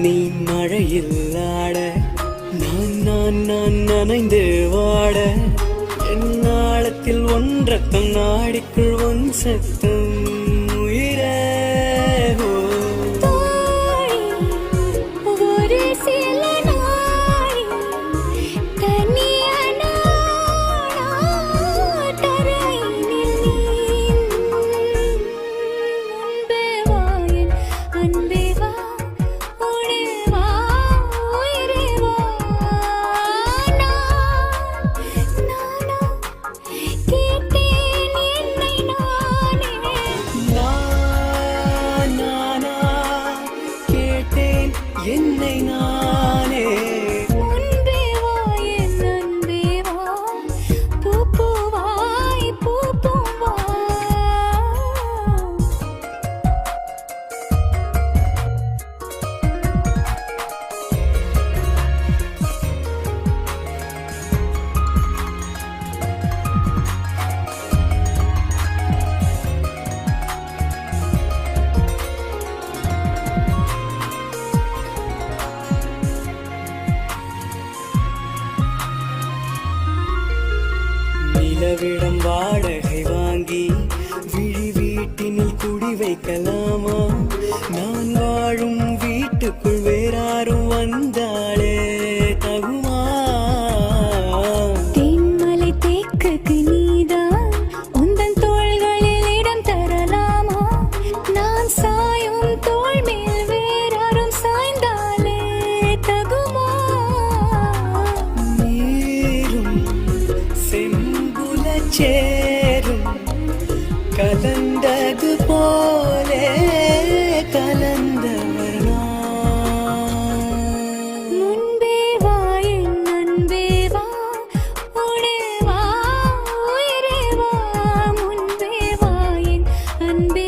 நீ மழையில் ஆட நான் நனைந்து வாட என் நாளத்தில் ஒன்றத்தம் நாடிக்குள் ஒன் சத்தம் உயிரே என்னை நானே முன்பே வா என் அன்பே வா பூவாய் பூப்போம் வா நிலவிடம் வாடகை வாங்கி விழி வீட்டினில் குடி வைக்கலாமா நான் வாழும் வீட்டுக்குள் வேறாரும் வந்தாளே தகுமா தென்மலை தேக்குக்கு நீதான் உந்தன் தோள்களில் இடம் தரலாமா நான் சாயும் தோள் மேல் வேறாரும் சாய்ந்தாலே தகுமா நீரும் சேரும் கலந்தது போலே கலந்தவர் முன்பே வா என் அன்பே வா உடே வா உயிரே வா முன்பே வா என் அன்பே